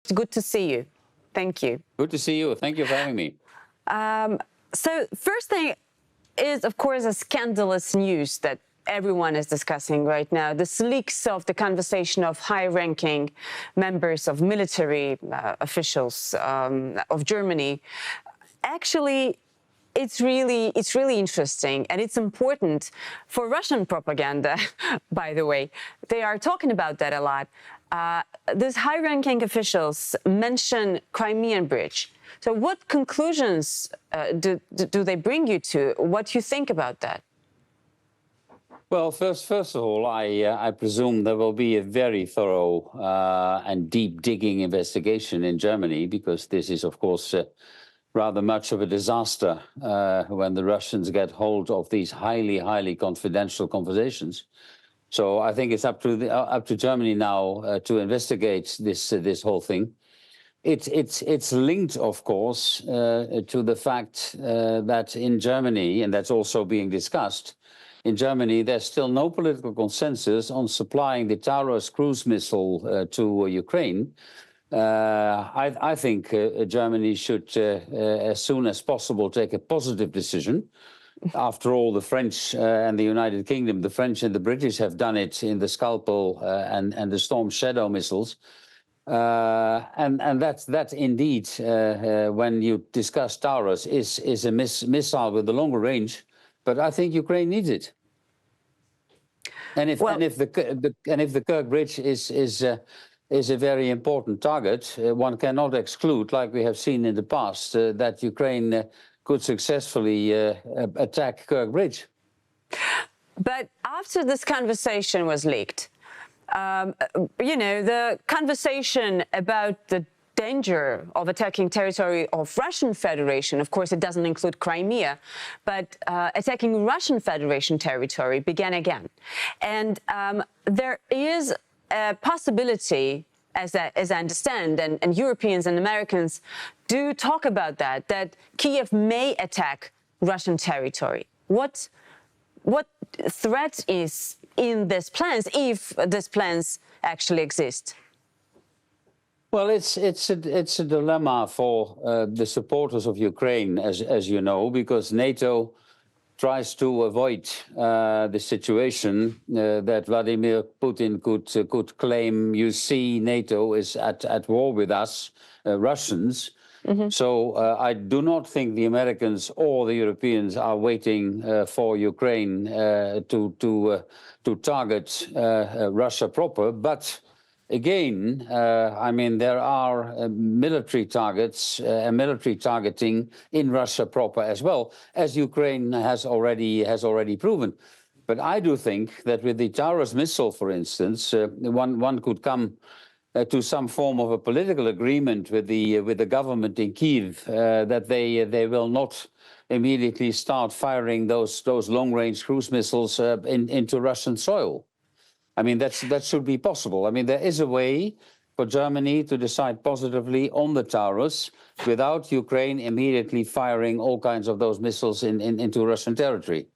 It's good to see you. Thank you. Good to see you. Thank you for having me. So first thing is, of course, a scandalous news that everyone is discussing right now. This leaks of the conversation of high-ranking members of military officials of Germany. Actually, it's really interesting, and it's important for Russian propaganda, by the way. They are talking about that a lot. These high-ranking officials mention Crimean Bridge. So what conclusions do they bring you to? What do you think about that? Well, first of all, I presume there will be a very thorough and deep digging investigation in Germany, because this is, of course, rather much of a disaster when the Russians get hold of these highly confidential conversations. So I think it's up to Germany now to investigate this whole thing. It's linked, of course, to the fact that in Germany, and that's also being discussed, in Germany there's still no political consensus on supplying the Taurus cruise missile to Ukraine. I think Germany should, as soon as possible, take a positive decision. After all, the French and the United Kingdom, the French and the British have done it in the Scalpel and the Storm Shadow missiles. And that indeed, when you discuss Taurus, is a missile with a longer range. But I think Ukraine needs it. And if the Kerch Bridge is a very important target, one cannot exclude, like we have seen in the past, that Ukraine could successfully attack Kerch Bridge. But after this conversation was leaked, you know, the conversation about the danger of attacking territory of Russian Federation, of course it doesn't include Crimea, but attacking Russian Federation territory began again. And there is a possibility, as I understand, and Europeans and Americans do talk about that Kiev may attack Russian territory. What threat is in these plans, if these plans actually exist? Well, it's a dilemma for the supporters of Ukraine, as you know, because NATO tries to avoid the situation that Vladimir Putin could claim. You see, NATO is at war with us, Russians. Mm-hmm. So I do not think the Americans or the Europeans are waiting for Ukraine to target Russia proper, but again, I mean, there are military targets and military targeting in Russia proper as well, as Ukraine has already proven. But I do think that with the Taurus missile, for instance, one could come to some form of a political agreement with the government in Kyiv that they will not immediately start firing those long-range cruise missiles into Russian soil. I mean, that should be possible. I mean, there is a way for Germany to decide positively on the Taurus without Ukraine immediately firing all kinds of those missiles into Russian territory.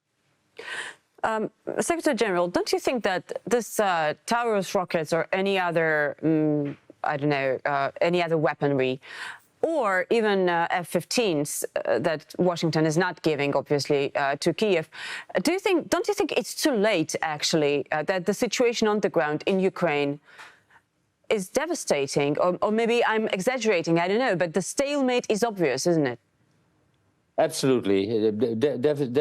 Secretary General, don't you think that this Taurus rockets or any other, I don't know, any other weaponry, or even F-15s that Washington is not giving, obviously, to Kiev. Don't you think it's too late, actually, that the situation on the ground in Ukraine is devastating? Or maybe I'm exaggerating, I don't know, but the stalemate is obvious, isn't it? Absolutely,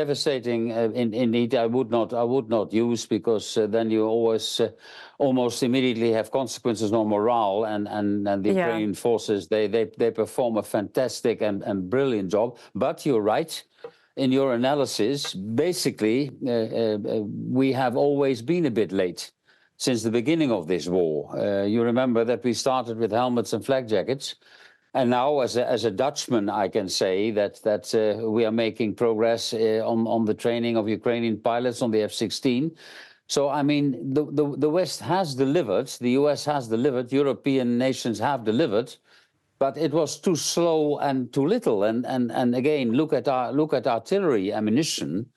devastating. Indeed, I would not use, because then you always almost immediately have consequences on morale, and the Ukrainian forces they perform a fantastic and brilliant job. But you're right in your analysis. Basically, we have always been a bit late since the beginning of this war. You remember that we started with helmets and flak jackets. And now, as a Dutchman, I can say that we are making progress on the training of Ukrainian pilots on the F-16. So, I mean, the West has delivered, the US has delivered, European nations have delivered, but it was too slow and too little. And again, look at artillery ammunition.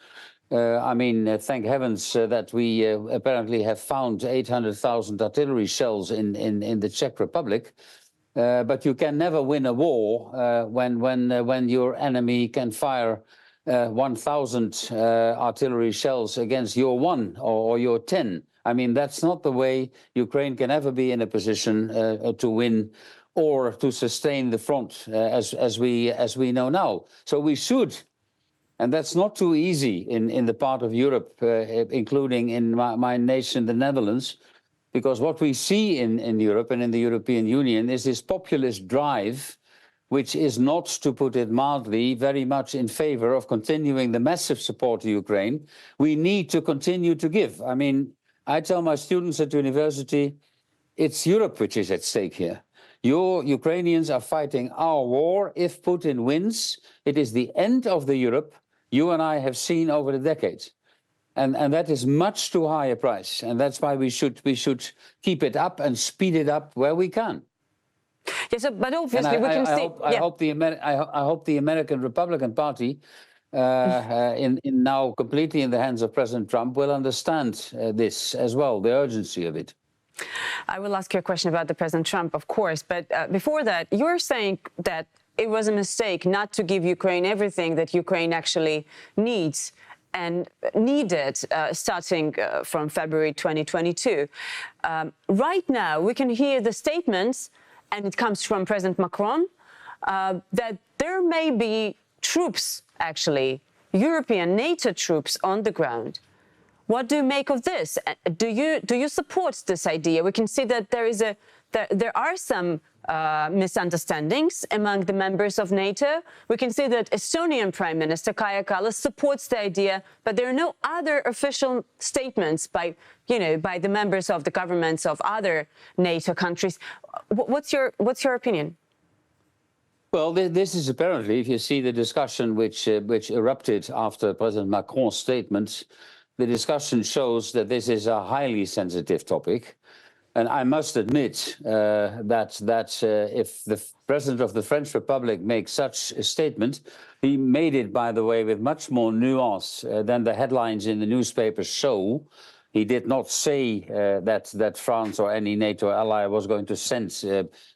I mean, thank heavens that we apparently have found 800,000 artillery shells in the Czech Republic. But you can never win a war when your enemy can fire 1,000 artillery shells against your one or your 10. I mean, that's not the way Ukraine can ever be in a position to win or to sustain the front as we know now. So we should, and that's not too easy in the part of Europe, including in my nation, the Netherlands, because what we see in Europe and in the European Union is this populist drive, which is not, to put it mildly, very much in favor of continuing the massive support to Ukraine. We need to continue to give. I mean, I tell my students at university, it's Europe which is at stake here. Your Ukrainians are fighting our war. If Putin wins, it is the end of the Europe you and I have seen over the decades. And that is much too high a price. And that's why we should keep it up and speed it up where we can. Yes, but obviously we can see. I hope the American Republican Party, in now completely in the hands of President Trump, will understand this as well, the urgency of it. I will ask you a question about the President Trump, of course, but before that, you're saying that it was a mistake not to give Ukraine everything that Ukraine actually needs and needed starting from February 2022. Right now, we can hear the statements, and it comes from President Macron, that there may be troops, actually, European NATO troops on the ground. What do you make of this? Do you support this idea? We can see that there are some misunderstandings among the members of NATO. We can see that Estonian Prime Minister Kaja Kallas supports the idea, but there are no other official statements by the members of the governments of other NATO countries. What's your opinion? Well, this is apparently, if you see the discussion which erupted after President Macron's statement, the discussion shows that this is a highly sensitive topic. And I must admit that if the President of the French Republic makes such a statement, he made it, by the way, with much more nuance than the headlines in the newspapers show. He did not say that France or any NATO ally was going to send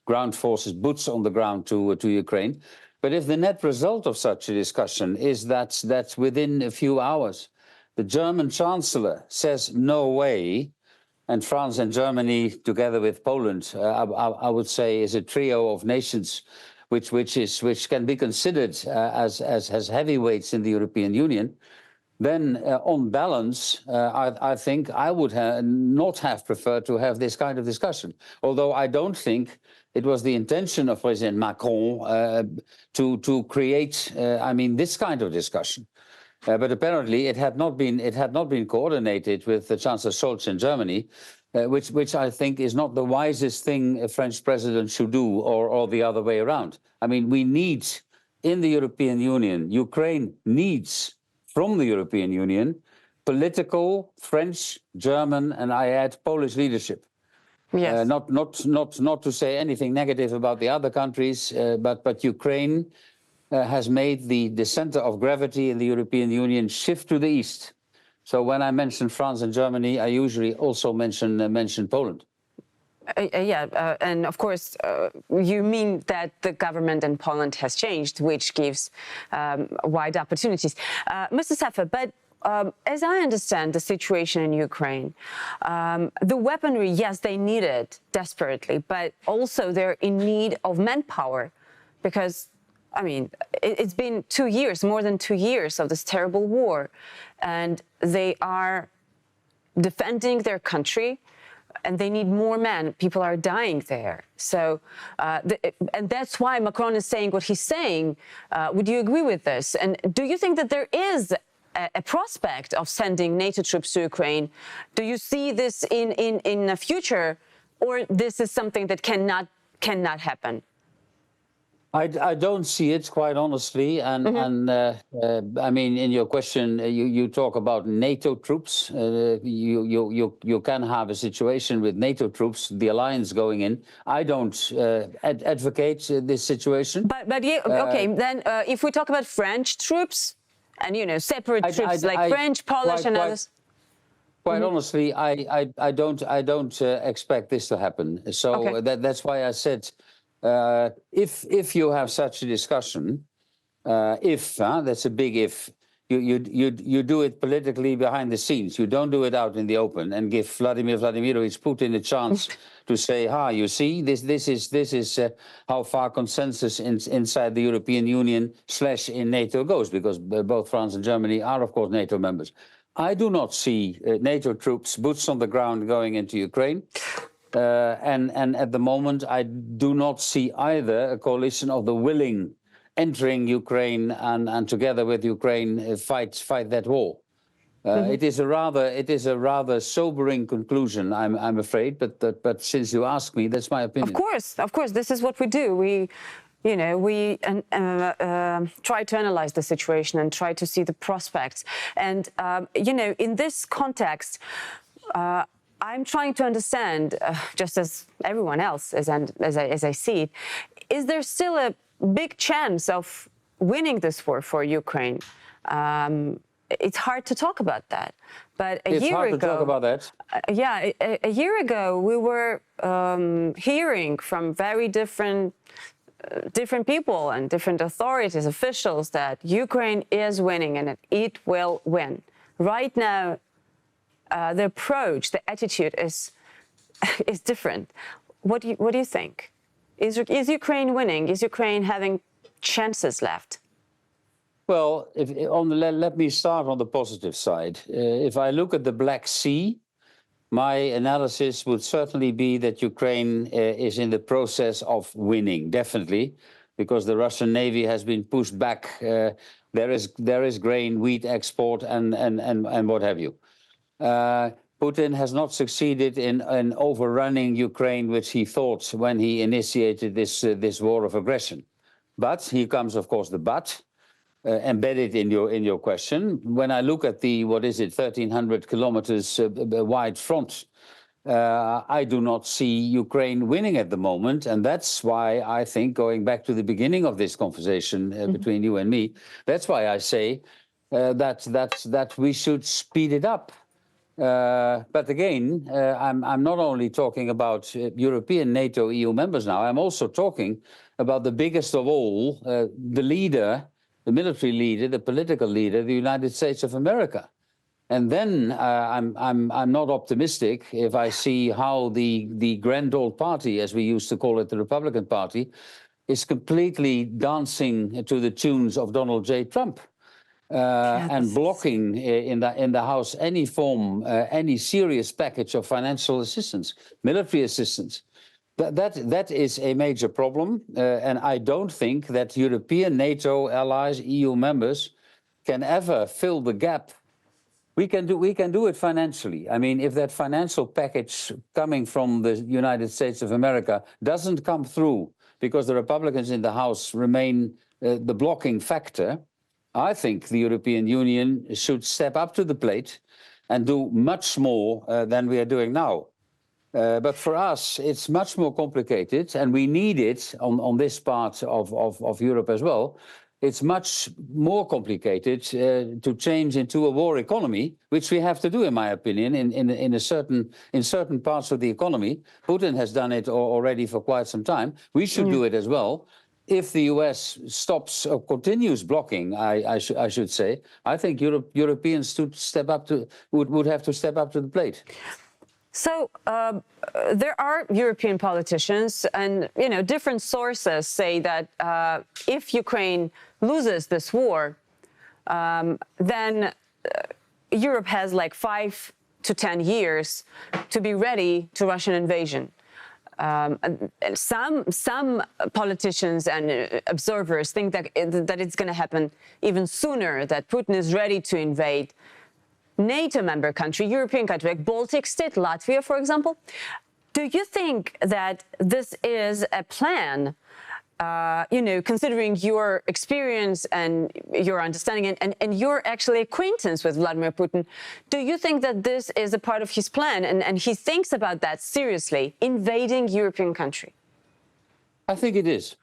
ground forces, boots on the ground to Ukraine. But if the net result of such a discussion is that within a few hours, the German Chancellor says no way, and France and Germany, together with Poland, I would say, is a trio of nations which can be considered as heavyweights in the European Union, then on balance, I think I would not have preferred to have this kind of discussion. Although I don't think it was the intention of President Macron to create, this kind of discussion. But apparently it had not been coordinated with the Chancellor Scholz in Germany, which I think is not the wisest thing a French president should do, or the other way around. I mean, we need in the European Union, Ukraine needs from the European Union political French, German, and I add Polish leadership. Yes. Not to say anything negative about the other countries, but Ukraine has made the center of gravity in the European Union shift to the east. So when I mention France and Germany, I usually also mention Poland. And of course, you mean that the government in Poland has changed, which gives wide opportunities. Mr. Scheffer, but as I understand the situation in Ukraine, the weaponry, yes, they need it desperately, but also they're in need of manpower because, I mean, it's been 2 years, more than 2 years of this terrible war, and they are defending their country, and they need more men. People are dying there. So, and that's why Macron is saying what he's saying. Would you agree with this? And do you think that there is a prospect of sending NATO troops to Ukraine? Do you see this in the future, or this is something that cannot happen? I don't see it, quite honestly, and I mean, in your question, you talk about NATO troops. You can have a situation with NATO troops, the alliance going in. I don't advocate this situation. But yeah, okay, then if we talk about French troops, and separate troops like French, Polish, and others. Quite honestly, I don't expect this to happen. So that's why I said. If you have such a discussion, that's a big if. You do it politically behind the scenes. You don't do it out in the open and give Vladimir Vladimirovich Putin a chance to say, you see, this is how far consensus inside the European Union / in NATO goes, because both France and Germany are, of course, NATO members. I do not see NATO troops, boots on the ground, going into Ukraine. And at the moment, I do not see either a coalition of the willing entering Ukraine and together with Ukraine fight that war. It is a rather sobering conclusion, I'm afraid. But since you ask me, that's my opinion. Of course, this is what we do. We try to analyze the situation and try to see the prospects. And in this context, I'm trying to understand, just as everyone else, as I see it, is there still a big chance of winning this war for Ukraine? It's hard to talk about that. But a year ago, to talk about that. A year ago, we were hearing from very different people and different authorities, officials, that Ukraine is winning and it will win. Right now, the approach, the attitude is different. What do you think? Is Ukraine winning? Is Ukraine having chances left? Well, let me start on the positive side. If I look at the Black Sea, my analysis would certainly be that Ukraine is in the process of winning, definitely, because the Russian Navy has been pushed back. There is grain, wheat export, and what have you. Putin has not succeeded in overrunning Ukraine, which he thought when he initiated this war of aggression. But here comes, of course, the but embedded in your question. When I look at the 1,300 kilometers wide front, I do not see Ukraine winning at the moment, and that's why I think, going back to the beginning of this conversation between you and me, that's why I say that we should speed it up. But again, I'm not only talking about European NATO EU members now, I'm also talking about the biggest of all, the leader, the military leader, the political leader, the United States of America. And then I'm not optimistic if I see how the grand old party, as we used to call it, the Republican Party, is completely dancing to the tunes of Donald J. Trump. And blocking in the House any form, any serious package of financial assistance, military assistance. That is a major problem, and I don't think that European NATO allies, EU members, can ever fill the gap. We can do it financially. I mean, if that financial package coming from the United States of America doesn't come through because the Republicans in the House remain the blocking factor, I think the European Union should step up to the plate and do much more than we are doing now. But for us, it's much more complicated, and we need it on this part of Europe as well. It's much more complicated to change into a war economy, which we have to do, in my opinion, in certain parts of the economy. Putin has done it already for quite some time. We should do it as well. If the US stops or continues blocking, I should say, I think Europeans would have to step up to the plate. So there are European politicians, and different sources say that if Ukraine loses this war, then Europe has like 5 to 10 years to be ready to Russian invasion. Some politicians and observers think that it's going to happen even sooner, that Putin is ready to invade NATO member country, European country, like Baltic state, Latvia, for example. Do you think that this is a plan, considering your experience and your understanding and your actually acquaintance with Vladimir Putin? Do you think that this is a part of his plan and he thinks about that seriously, invading European country? I think it is.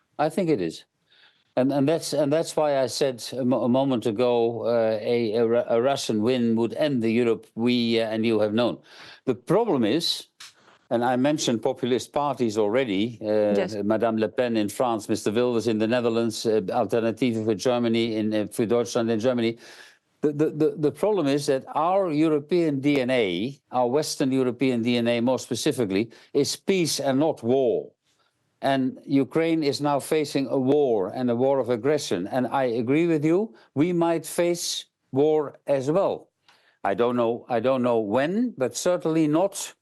And that's why I said a moment ago a Russian win would end the Europe we and you have known. The problem is And I mentioned populist parties already. Yes. Madame Le Pen in France, Mr. Wilders in the Netherlands, Alternative for Germany, for Deutschland in Germany. The problem is that our European DNA, our Western European DNA more specifically, is peace and not war. And Ukraine is now facing a war and a war of aggression. And I agree with you, we might face war as well. I don't know when, but certainly not.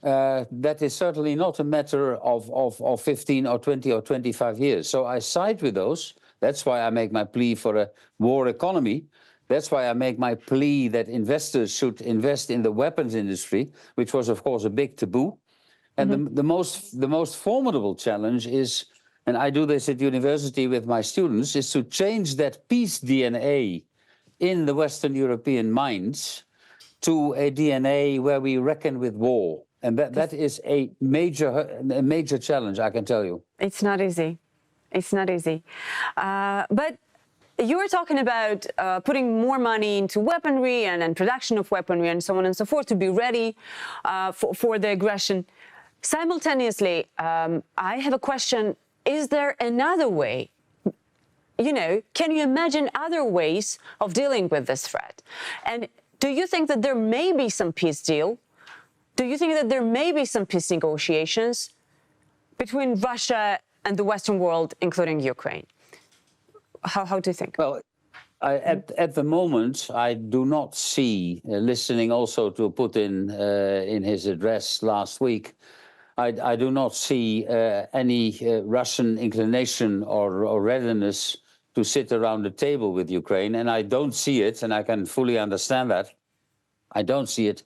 That is certainly not a matter of 15 or 20 or 25 years. So I side with those. That's why I make my plea for a war economy. That's why I make my plea that investors should invest in the weapons industry, which was, of course, a big taboo. And the most formidable challenge is, and I do this at university with my students, is to change that peace DNA in the Western European minds to a DNA where we reckon with war. And that is a major challenge, I can tell you. It's not easy. It's not easy. But you were talking about putting more money into weaponry and production of weaponry and so on and so forth to be ready for the aggression. Simultaneously, I have a question. Is there another way? You know, can you imagine other ways of dealing with this threat? And do you think that there may be some peace deal? Do you think that there may be some peace negotiations between Russia and the Western world, including Ukraine? How do you think? Well, at the moment, I do not see, listening also to Putin in his address last week, I do not see any Russian inclination or readiness to sit around the table with Ukraine. And I don't see it, and I can fully understand that. I don't see it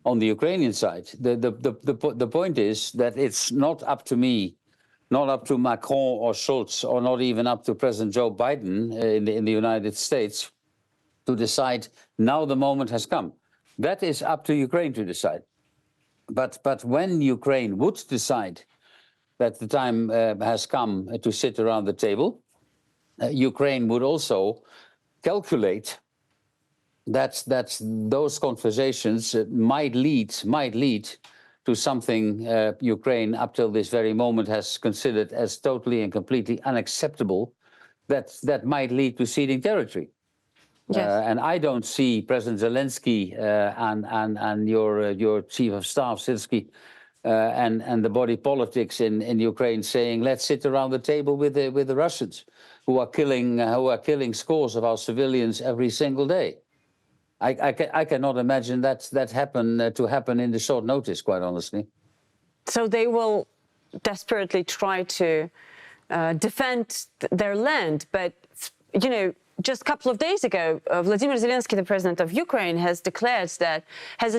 on the Ukrainian side. The point is that it's not up to me, not up to Macron or Scholz, or not even up to President Joe Biden in the United States to decide now the moment has come. That is up to Ukraine to decide. But when Ukraine would decide that the time has come to sit around the table, Ukraine would also calculate that those conversations might lead to something Ukraine up till this very moment has considered as totally and completely unacceptable, that might lead to ceding territory. Yes. And I don't see President Zelensky and your chief of staff, Sirski, and the body politics in Ukraine saying, let's sit around the table with the Russians who are killing scores of our civilians every single day. I cannot imagine that happen in the short notice, quite honestly. So they will desperately try to defend their land, but you know, just a couple of days ago, Vladimir Zelensky, the president of Ukraine, has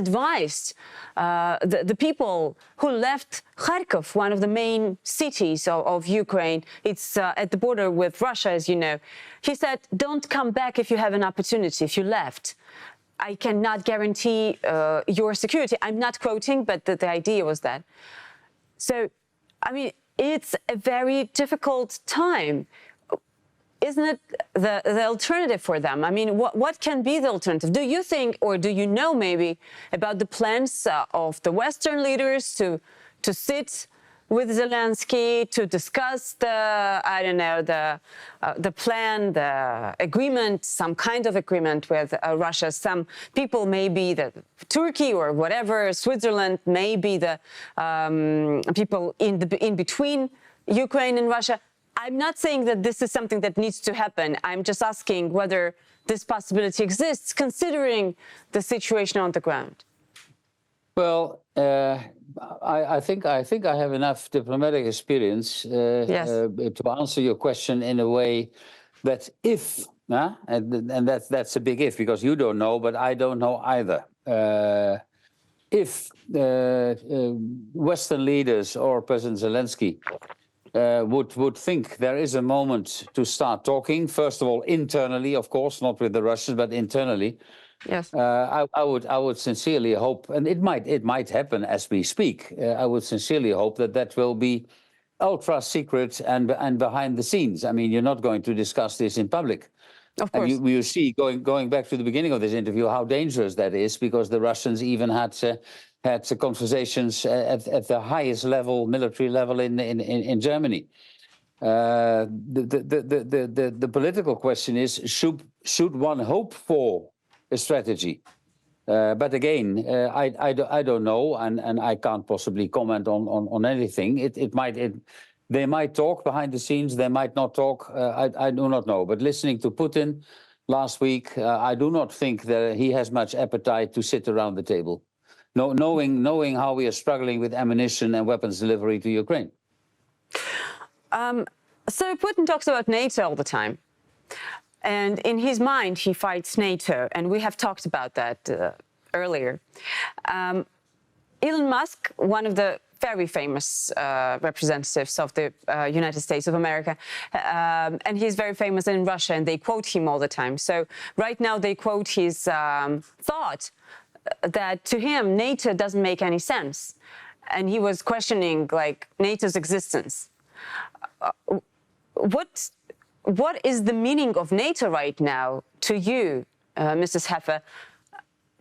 advised the people who left Kharkov, one of the main cities of Ukraine. It's at the border with Russia, as you know. He said, don't come back if you have an opportunity, if you left. I cannot guarantee your security. I'm not quoting, but the idea was that. So, I mean, it's a very difficult time. Isn't it the alternative for them? I mean, what can be the alternative? Do you think, or do you know maybe about the plans of the Western leaders to sit with Zelensky to discuss the plan, the agreement, some kind of agreement with Russia? Some people, maybe Turkey or whatever, Switzerland, maybe the people in between Ukraine and Russia. I'm not saying that this is something that needs to happen. I'm just asking whether this possibility exists, considering the situation on the ground. Well, I think I have enough diplomatic experience to answer your question in a way that if, and that's a big if, because you don't know, but I don't know either. If Western leaders or President Zelensky would think there is a moment to start talking, first of all, internally, of course, not with the Russians, but internally. Yes. I would sincerely hope, and it might happen as we speak. I would sincerely hope that will be ultra secret and behind the scenes. I mean, you're not going to discuss this in public. Of course. And you see, going back to the beginning of this interview, how dangerous that is, because the Russians even had conversations at the highest level, military level in Germany. The political question is, should one hope for a strategy? But again, I don't know, and I can't possibly comment on anything. They might talk behind the scenes, they might not talk. I do not know. But listening to Putin last week, I do not think that he has much appetite to sit around the table, knowing how we are struggling with ammunition and weapons delivery to Ukraine. So Putin talks about NATO all the time. And in his mind, he fights NATO. And we have talked about that earlier. Elon Musk, one of the very famous representatives of the United States of America, and he's very famous in Russia, and they quote him all the time. So right now they quote his thought that to him, NATO doesn't make any sense. And he was questioning, like, NATO's existence. What is the meaning of NATO right now to you, Mrs. Scheffer?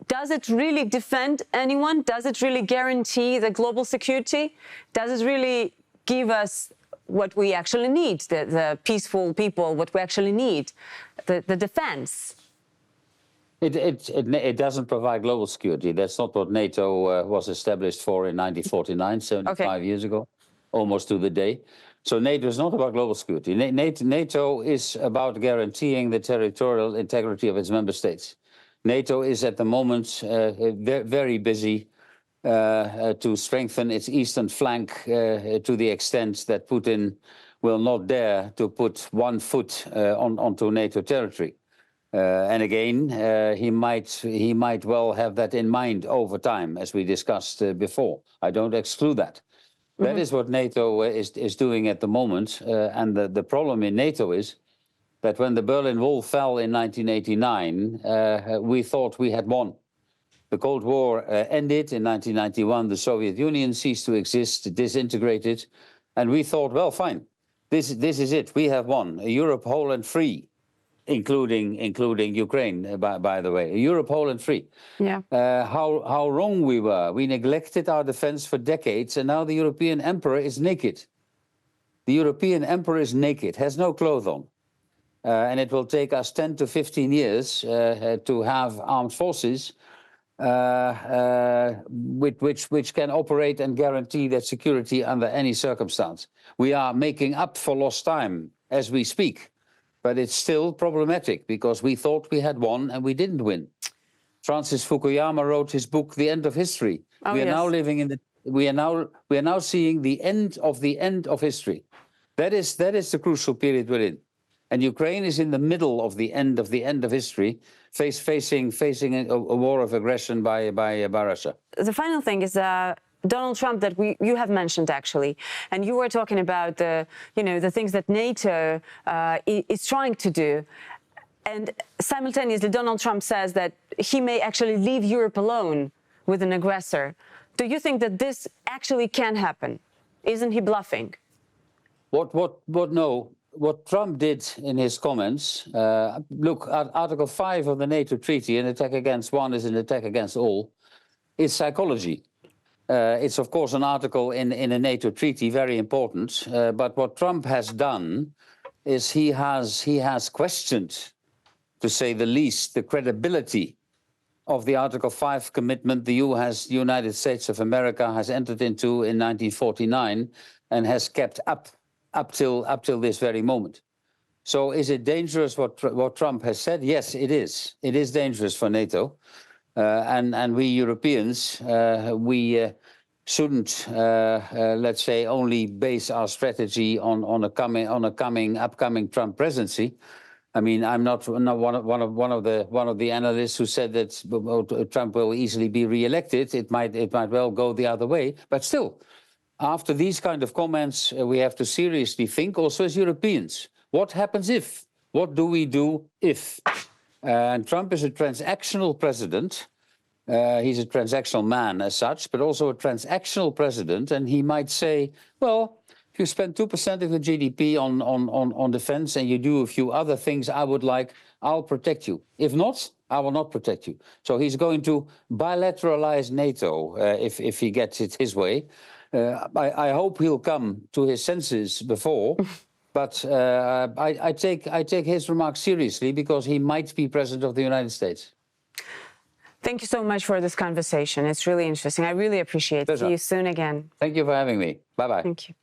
Does it really defend anyone? Does it really guarantee the global security? Does it really give us what we actually need, the peaceful people, what we actually need, the defense? It doesn't provide global security. That's not what NATO was established for in 1949, 75 years ago, almost to the day. So NATO is not about global security. NATO is about guaranteeing the territorial integrity of its member states. NATO is at the moment very busy to strengthen its eastern flank to the extent that Putin will not dare to put one foot onto NATO territory. And again, he might well have that in mind over time, as we discussed before. I don't exclude that. That is what NATO is doing at the moment. And the problem in NATO is that when the Berlin Wall fell in 1989, we thought we had won. The Cold War ended in 1991. The Soviet Union ceased to exist, disintegrated. And we thought, well, fine, this is it. We have won. A Europe whole and free, including Ukraine, by the way. A Europe whole and free. Yeah. How wrong we were. We neglected our defense for decades, and now the European emperor is naked. The European emperor is naked, has no clothes on. And it will take us 10 to 15 years to have armed forces which can operate and guarantee that security under any circumstance. We are making up for lost time as we speak, but it's still problematic because we thought we had won and we didn't win. Francis Fukuyama wrote his book, The End of History. Oh, we are yes. now living in we are now seeing the end of history. That is the crucial period we're in. And Ukraine is in the middle of the end of history, facing a war of aggression by Russia. The final thing is Donald Trump that you have mentioned actually, and you were talking about the things that NATO is trying to do, and simultaneously Donald Trump says that he may actually leave Europe alone with an aggressor. Do you think that this actually can happen? Isn't he bluffing? No. What Trump did in his comments, look, Article 5 of the NATO treaty, an attack against one is an attack against all, is psychology. It's, of course, an article in a NATO treaty, very important. But what Trump has done is he has questioned, to say the least, the credibility of the Article 5 commitment the United States of America has entered into in 1949 and has kept up till this very moment. So is it dangerous what Trump has said? Yes, it is. It is dangerous for NATO. And we Europeans, we shouldn't, let's say, only base our strategy on a upcoming Trump presidency. I mean, I'm not one of the analysts who said that Trump will easily be re-elected. It might well go the other way, but still. After these kind of comments, we have to seriously think, also as Europeans, what happens if? What do we do if? And Trump is a transactional president. He's a transactional man as such, but also a transactional president. And he might say, well, if you spend 2% of the GDP on defense and you do a few other things I would like, I'll protect you. If not, I will not protect you. So he's going to bilateralize NATO if he gets it his way. I hope he'll come to his senses before, but I take his remarks seriously because he might be president of the United States. Thank you so much for this conversation. It's really interesting. I really appreciate it. See you soon again. Thank you for having me. Bye-bye. Thank you.